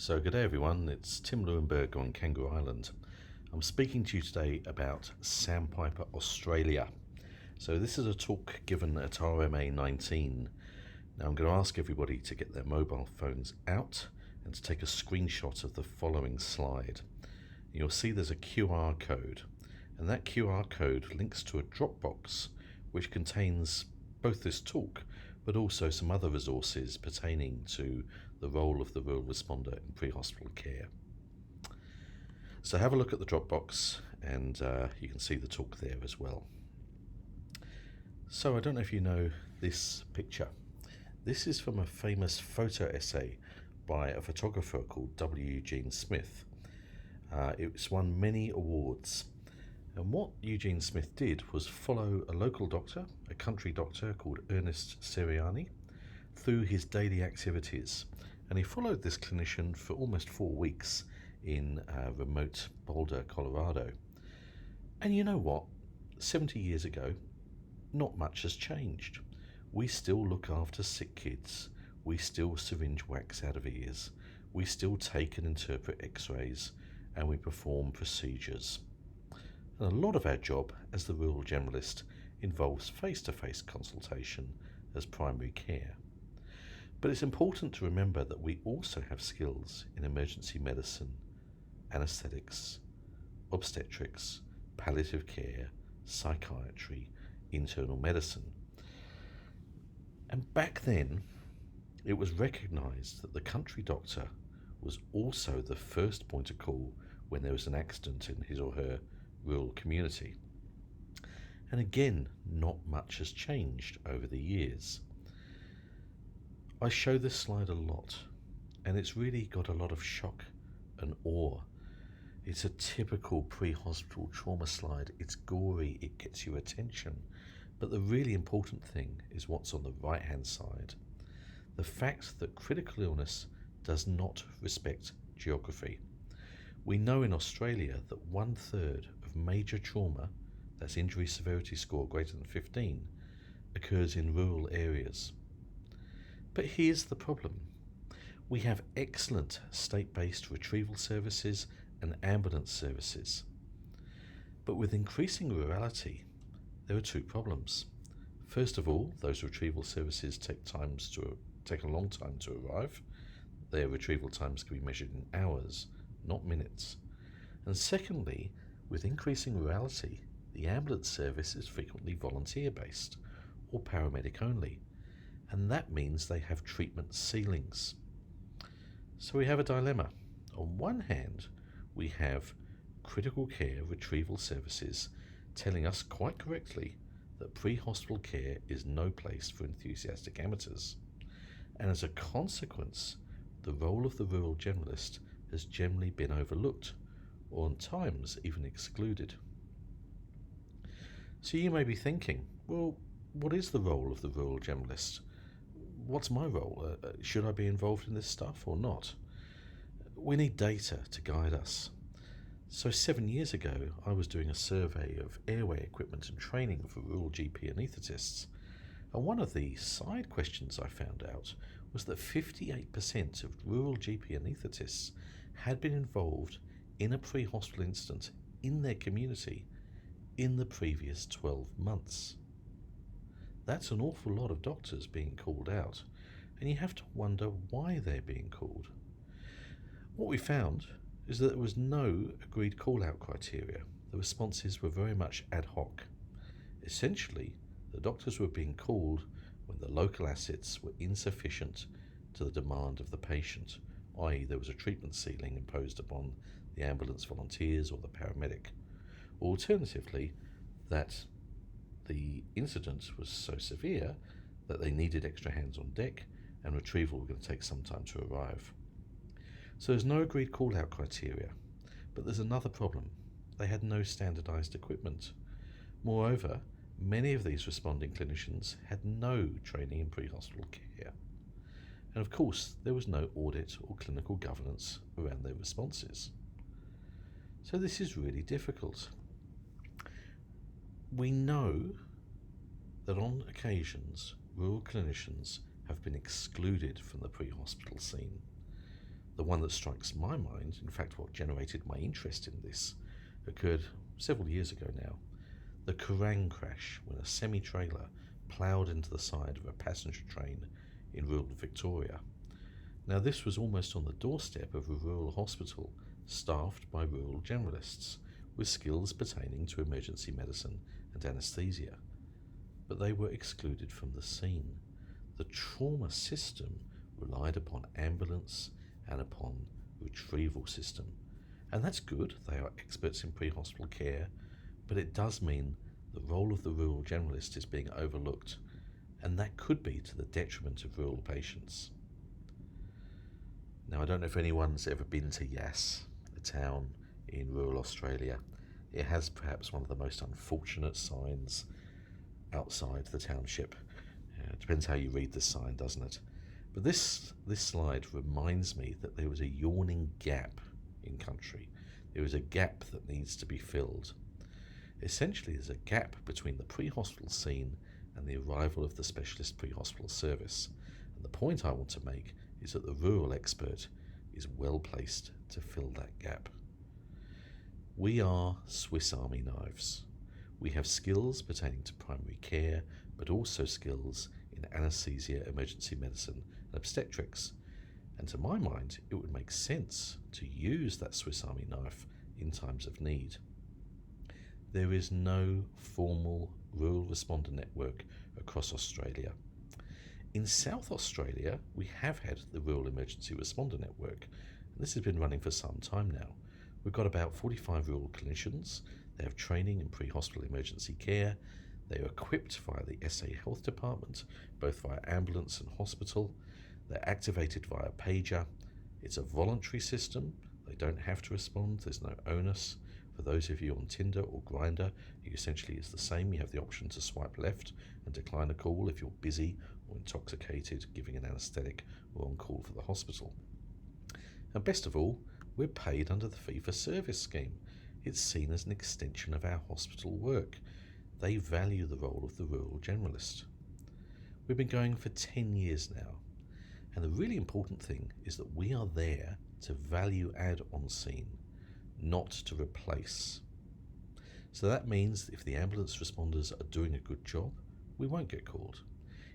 So good day everyone, it's Tim Lewinberg on Kangaroo Island. I'm speaking to you today about Sandpiper Australia. So this is a talk given at ACRRM19. Now I'm going to ask everybody to get their mobile phones out and to take a screenshot of the following slide. You'll see there's a QR code, and that QR code links to a Dropbox which contains both this talk but also some other resources pertaining to the role of the rural responder in pre-hospital care. So have a look at the Dropbox and you can see the talk there as well. So I don't know if you know this picture. This is from a famous photo essay by a photographer called W. Eugene Smith. It's won many awards. And what Eugene Smith did was follow a local doctor, a country doctor called Ernest Seriani, through his daily activities. And he followed this clinician for almost 4 weeks in remote Boulder, Colorado. And you know what? 70 years ago, not much has changed. We still look after sick kids. We still syringe wax out of ears. We still take and interpret x-rays, and we perform procedures. And a lot of our job as the rural generalist involves face-to-face consultation as primary care. But it's important to remember that we also have skills in emergency medicine, anaesthetics, obstetrics, palliative care, psychiatry, internal medicine. And back then, it was recognised that the country doctor was also the first point of call when there was an accident in his or her rural community. And again, not much has changed over the years. I show this slide a lot, and it's really got a lot of shock and awe. It's a typical pre-hospital trauma slide. It's gory, it gets your attention, but the really important thing is what's on the right hand side. The fact that critical illness does not respect geography. We know in Australia that 1/3 of major trauma, that's injury severity score greater than 15, occurs in rural areas. But here's the problem. We have excellent state-based retrieval services and ambulance services. But with increasing rurality, there are 2 problems. First of all, those retrieval services take a long time to arrive. Their retrieval times can be measured in hours, not minutes. And secondly, with increasing rurality, the ambulance service is frequently volunteer-based or paramedic only, and that means they have treatment ceilings. So we have a dilemma. On one hand, we have critical care retrieval services telling us quite correctly that pre-hospital care is no place for enthusiastic amateurs, and as a consequence, the role of the rural generalist has generally been overlooked, or at times even excluded. So you may be thinking, well, what is the role of the rural generalist? What's my role? Should I be involved in this stuff or not? We need data to guide us. So 7 years ago, I was doing a survey of airway equipment and training for rural GP anaesthetists, and one of the side questions I found out was that 58% of rural GP anaesthetists had been involved in a pre-hospital incident in their community in the previous 12 months. That's an awful lot of doctors being called out, and you have to wonder why they're being called. What we found is that there was no agreed call-out criteria. The responses were very much ad hoc. Essentially, the doctors were being called when the local assets were insufficient to the demand of the patient, i.e. there was a treatment ceiling imposed upon the ambulance volunteers or the paramedic. Alternatively, that the incident was so severe that they needed extra hands on deck and retrieval were going to take some time to arrive. So there's no agreed call-out criteria, but there's another problem. They had no standardised equipment. Moreover, many of these responding clinicians had no training in pre-hospital care. And of course, there was no audit or clinical governance around their responses. So this is really difficult. We know that on occasions, rural clinicians have been excluded from the pre-hospital scene. The one that strikes my mind, in fact what generated my interest in this, occurred several years ago now. The Kerrang crash, when a semi-trailer ploughed into the side of a passenger train in rural Victoria. Now this was almost on the doorstep of a rural hospital staffed by rural generalists with skills pertaining to emergency medicine and anaesthesia. But they were excluded from the scene. The trauma system relied upon ambulance and upon retrieval system. And that's good, they are experts in pre-hospital care, but it does mean the role of the rural generalist is being overlooked, and that could be to the detriment of rural patients. Now, I don't know if anyone's ever been to Yass, a town in rural Australia. It has perhaps one of the most unfortunate signs outside the township. It depends how you read this sign, doesn't it? But this slide reminds me that there was a yawning gap in country. There is a gap that needs to be filled. Essentially, there's a gap between the pre-hospital scene and the arrival of the specialist pre-hospital service. And the point I want to make is that the rural expert is well placed to fill that gap. We are Swiss Army knives. We have skills pertaining to primary care, but also skills in anaesthesia, emergency medicine, and obstetrics. And to my mind, it would make sense to use that Swiss Army knife in times of need. There is no formal rural responder network across Australia. In South Australia, we have had the Rural Emergency Responder Network, and this has been running for some time now. We've got about 45 rural clinicians. They have training in pre-hospital emergency care. They are equipped via the SA Health Department, both via ambulance and hospital. They're activated via pager. It's a voluntary system. They don't have to respond. There's no onus. For those of you on Tinder or Grindr, it essentially is the same. You have the option to swipe left and decline a call if you're busy or intoxicated, giving an anaesthetic, or on call for the hospital. And best of all, we're paid under the fee-for-service scheme. It's seen as an extension of our hospital work. They value the role of the rural generalist. We've been going for 10 years now, and the really important thing is that we are there to value add on scene, not to replace. So that means that if the ambulance responders are doing a good job, we won't get called.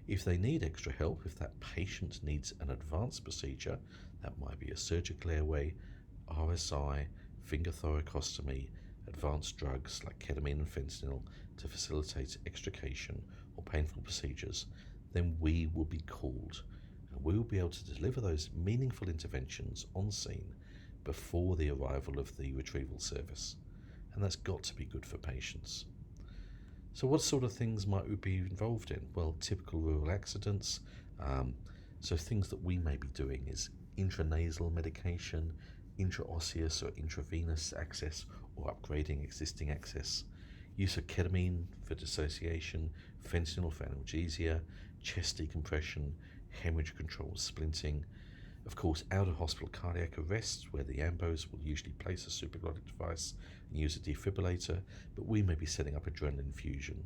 If they need extra help, if that patient needs an advanced procedure, that might be a surgical airway, RSI, finger thoracostomy, advanced drugs like ketamine and fentanyl to facilitate extrication or painful procedures, then we will be called, and we will be able to deliver those meaningful interventions on scene before the arrival of the retrieval service. And that's got to be good for patients. So what sort of things might we be involved in? Well, typical rural accidents. So things that we may be doing is intranasal medication, intraosseous or intravenous access or upgrading existing access, use of ketamine for dissociation, fentanyl for analgesia, chest decompression, hemorrhage control, splinting. Of course, out-of-hospital cardiac arrest, where the ambos will usually place a supraglottic device and use a defibrillator, but we may be setting up adrenaline infusion.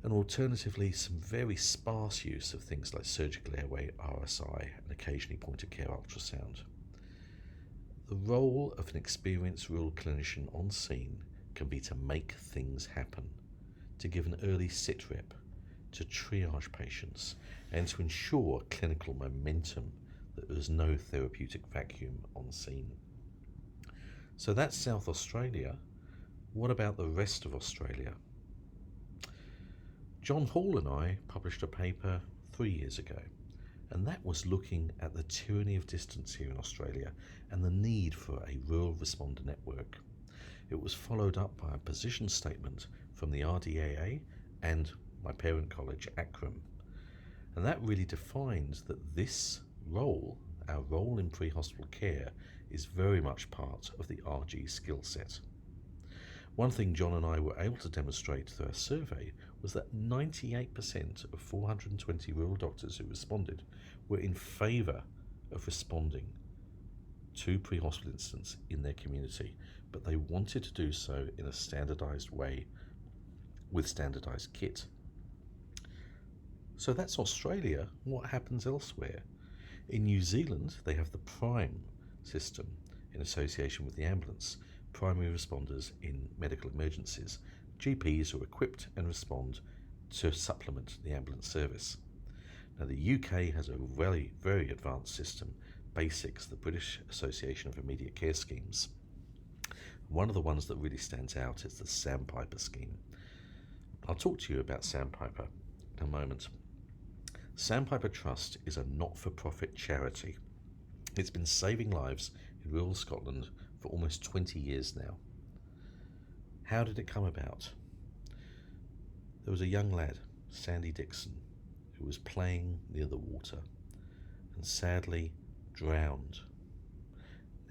And alternatively, some very sparse use of things like surgical airway, RSI, and occasionally point-of-care ultrasound. The role of an experienced rural clinician on scene can be to make things happen, to give an early sit rep, to triage patients, and to ensure clinical momentum, that there's no therapeutic vacuum on scene. So that's South Australia. What about the rest of Australia? John Hall and I published a paper 3 years ago, and that was looking at the tyranny of distance here in Australia and the need for a rural responder network. It was followed up by a position statement from the RDAA and my parent college, ACRRRM. And that really defines that this role, our role in pre-hospital care, is very much part of the RG skill set. One thing John and I were able to demonstrate through our survey was that 98% of 420 rural doctors who responded were in favour of responding to pre-hospital incidents in their community, but they wanted to do so in a standardised way with standardised kit. So that's Australia. What happens elsewhere? In New Zealand, they have the PRIME system in association with the ambulance, primary responders in medical emergencies. GPs are equipped and respond to supplement the ambulance service. Now, the UK has a very, very advanced system, BASICS, the British Association of Immediate Care Schemes. One of the ones that really stands out is the Sandpiper scheme. I'll talk to you about Sandpiper in a moment. Sandpiper Trust is a not-for-profit charity. It's been saving lives in rural Scotland for almost 20 years now. How did it come about? There was a young lad, Sandy Dixon, who was playing near the water and sadly drowned.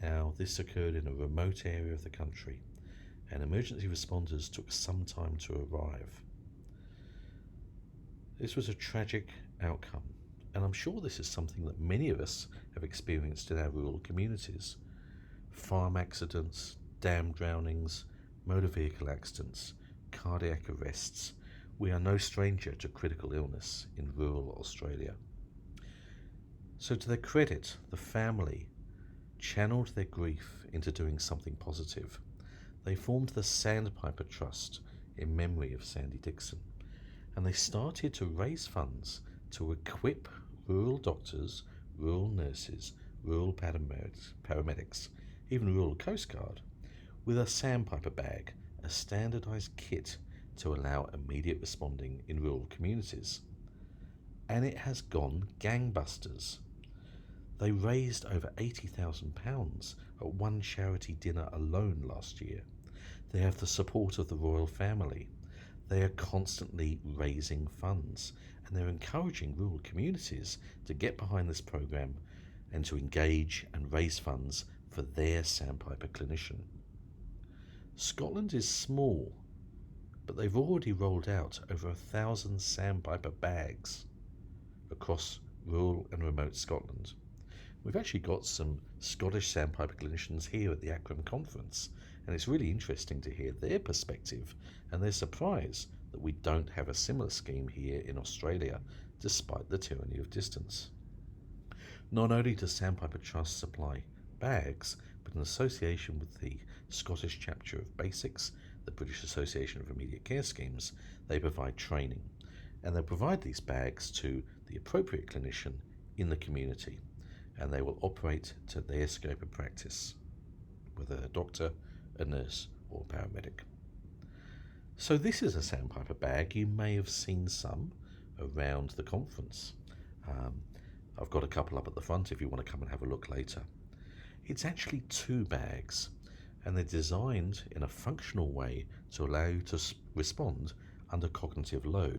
Now, this occurred in a remote area of the country, and emergency responders took some time to arrive. This was a tragic outcome, and I'm sure this is something that many of us have experienced in our rural communities. Farm accidents, dam drownings, motor vehicle accidents, cardiac arrests. We are no stranger to critical illness in rural Australia. So to their credit, the family channeled their grief into doing something positive. They formed the Sandpiper Trust in memory of Sandy Dixon, and they started to raise funds to equip rural doctors, rural nurses, rural paramedics, even rural Coast Guard, with a Sandpiper bag, a standardised kit to allow immediate responding in rural communities. And it has gone gangbusters. They raised over £80,000 at one charity dinner alone last year. They have the support of the royal family. They are constantly raising funds, and they're encouraging rural communities to get behind this program and to engage and raise funds for their Sandpiper clinician. Scotland is small, but they've already rolled out over 1,000 Sandpiper bags across rural and remote Scotland. We've actually got some Scottish Sandpiper clinicians here at the ACRRRM conference, and it's really interesting to hear their perspective and their surprise that we don't have a similar scheme here in Australia, despite the tyranny of distance. Not only does Sandpiper Trust supply bags, but in association with the Scottish chapter of BASICS, the British Association of Immediate Care Schemes, they provide training, and they provide these bags to the appropriate clinician in the community, and they will operate to their scope of practice, whether a doctor, a nurse, or a paramedic. So this is a Sandpiper bag. You may have seen some around the conference. I've got a couple up at the front if you want to come and have a look later. It's actually 2 bags, and they're designed in a functional way to allow you to respond under cognitive load.